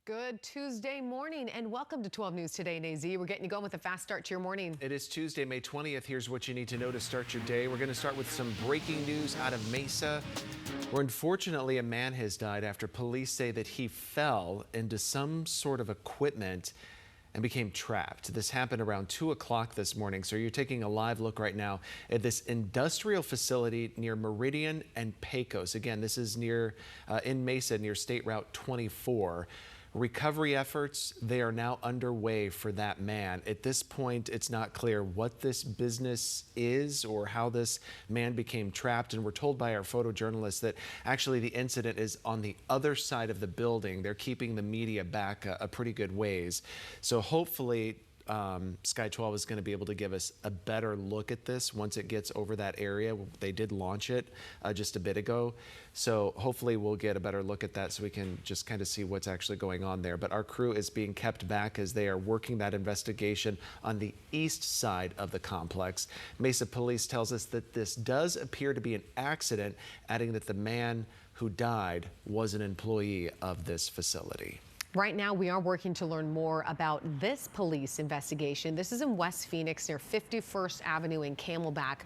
Good Tuesday morning and welcome to 12 News Today in AZ. We're getting you going with a fast start to your morning. It is Tuesday, May 20th. Here's what you need to know to start your day. We're going to start with some breaking news out of Mesa, where unfortunately a man has died after police say that he fell into some sort of equipment and became trapped. This happened around 2 o'clock this morning. So you're taking a live look right now at this industrial facility near Meridian and Pecos. Again, this is near in Mesa near State Route 24. Recovery efforts, they are now underway for that man. At this point, it's not clear what this business is or how this man became trapped. And we're told by our photojournalist that actually the incident is on the other side of the building. They're keeping the media back a pretty good ways. So hopefully, Sky 12 is going to be able to give us a better look at this once it gets over that area. They did launch it just a bit ago. So hopefully we'll get a better look at that so we can just kind of see what's actually going on there. But our crew is being kept back as they are working that investigation on the east side of the complex. Mesa Police tells us that this does appear to be an accident, adding that the man who died was an employee of this facility. Right now, we are working to learn more about this police investigation. This is in West Phoenix near 51st Avenue in Camelback.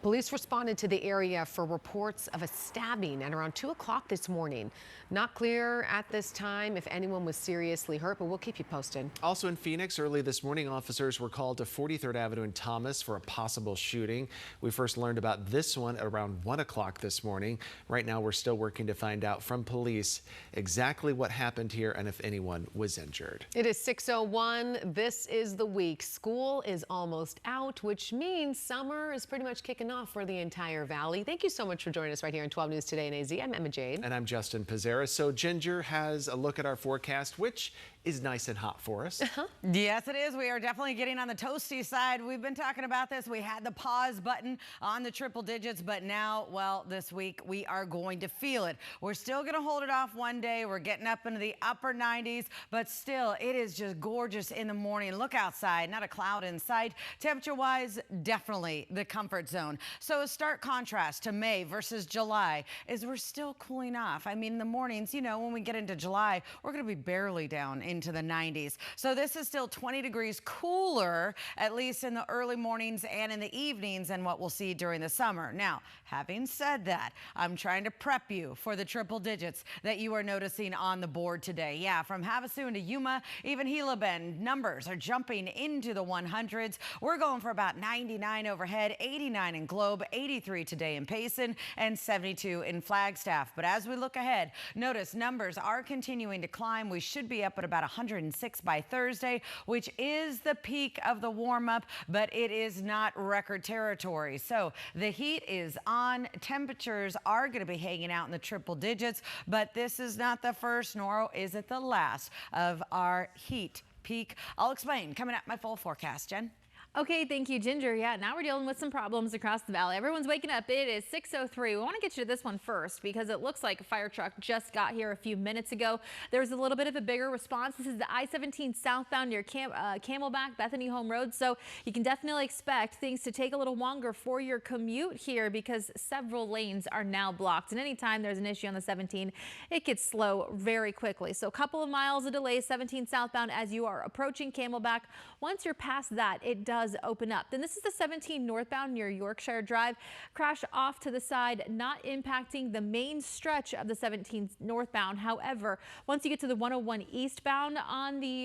Police responded to the area for reports of a stabbing at around 2 o'clock this morning. Not clear at this time if anyone was seriously hurt, but we'll keep you posted. Also in Phoenix, early this morning, officers were called to 43rd Avenue in Thomas for a possible shooting. We first learned about this one at around 1 o'clock this morning. Right now, we're still working to find out from police exactly what happened here and if anyone was injured. It is 6:01. This is the week. School is almost out, which means summer is pretty much kicking off for the entire valley. Thank you so much for joining us right here in 12 News Today in AZ. I'm Emma Jade. And I'm Justin Pizzera. So Ginger has a look at our forecast, which is nice and hot for us. Yes, it is. We are definitely getting on the toasty side. We've been talking about this. We had the pause button on the triple digits, but now, well, this week we are going to feel it. We're still going to hold it off one day. We're getting up into the upper 90s, but still, it is just gorgeous in the morning. Look outside, not a cloud in sight. Temperature-wise, definitely the comfort zone. So a stark contrast to May versus July is we're still cooling off. I mean, in the mornings, you know, when we get into July, we're going to be barely down into the 90s. So this is still 20 degrees cooler, at least in the early mornings and in the evenings, than what we'll see during the summer. Now, having said that, I'm trying to prep you for the triple digits that you are noticing on the board today. Yeah, from Havasu to Yuma, even Gila Bend, numbers are jumping into the 100s. We're going for about 99 overhead, 89 in Globe, 83 today in Payson, and 72 in Flagstaff. But as we look ahead, notice numbers are continuing to climb. We should be up at about 106 by Thursday, which is the peak of the warm-up, but it is not record territory. So the heat is on. Temperatures are going to be hanging out in the triple digits, but this is not the first, nor is it the last of our heat peak. I'll explain coming up my full forecast. Jen? Okay, thank you, Ginger. Yeah, now we're dealing with some problems across the valley. Everyone's waking up. It is 6:03. We want to get you to this one first because it looks like a fire truck just got here a few minutes ago. There's a little bit of a bigger response. This is the I-17 southbound near Camelback, Bethany Home Road. So you can definitely expect things to take a little longer for your commute here because several lanes are now blocked. And anytime there's an issue on the 17, it gets slow very quickly. So a couple of miles of delay, 17 southbound as you are approaching Camelback. Once you're past that, it does open up. Then this is the 17 northbound near Yorkshire Drive. Crash off to the side, not impacting the main stretch of the 17 northbound. However, once you get to the 101 eastbound on the,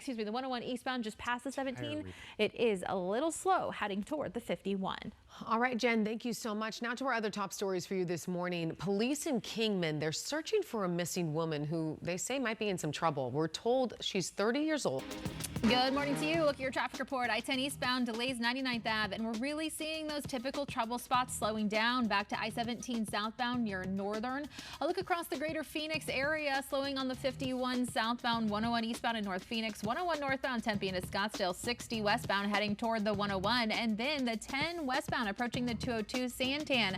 the 101 eastbound just past the 17, it is a little slow heading toward the 51. All right, Jen, thank you so much. Now to our other top stories for you this morning. Police in Kingman, they're searching for a missing woman who they say might be in some trouble. We're told she's 30 years old. Good morning to you. Look at your traffic report. I-10 eastbound delays 99th Ave, and we're really seeing those typical trouble spots slowing down back to I-17 southbound near Northern. A look across the greater Phoenix area, slowing on the 51 southbound, 101 eastbound in North Phoenix, 101 northbound Tempe into Scottsdale, 60 westbound heading toward the 101, and then the 10 westbound approaching the 202 Santan.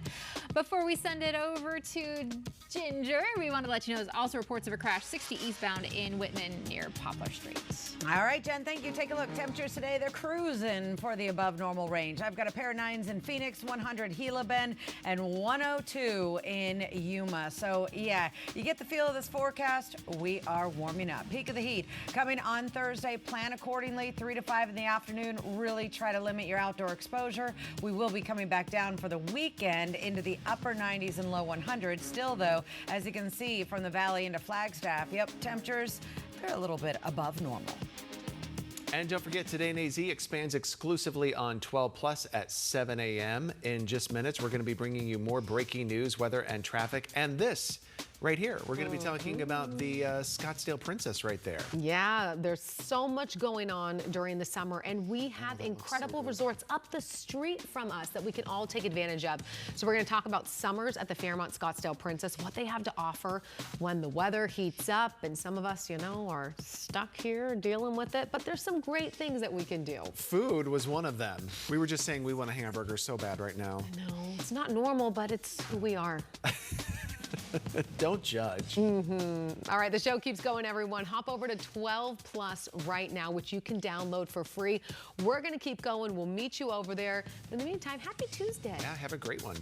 Before we send it over to Ginger, we want to let you know there's also reports of a crash 60 eastbound in Whitman near Poplar Street. All right, Jen, thank you. Take a look. Temperatures today, they're cruising for the above normal range. I've got a pair of 9s in Phoenix, 100 Gila Bend, and 102 in Yuma. So, yeah, you get the feel of this forecast. We are warming up. Peak of the heat coming on Thursday. Plan accordingly, 3 to 5 in the afternoon. Really try to limit your outdoor exposure. We will be coming back down for the weekend into the upper 90s and low 100s. Still, though, as you can see from the valley into Flagstaff, yep, temperatures, they're a little bit above normal. And don't forget, Today in AZ expands exclusively on 12 Plus at 7 a.m. In just minutes, we're going to be bringing you more breaking news, weather, and traffic. And this right here, we're going to be talking about the Scottsdale Princess right there. Yeah, there's so much going on during the summer, and we have incredible resorts up the street from us that we can all take advantage of. So we're going to talk about summers at the Fairmont Scottsdale Princess, what they have to offer when the weather heats up, and some of us, you know, are stuck here dealing with it, but there's some great things that we can do. Food was one of them. We were just saying we want a hamburger so bad right now. No, it's not normal, but it's who we are. Don't judge. All right, the show keeps going, everyone. Hop over to 12 Plus right now, which you can download for free. We're going to keep going. We'll meet you over there. In the meantime, happy Tuesday. Yeah, have a great one.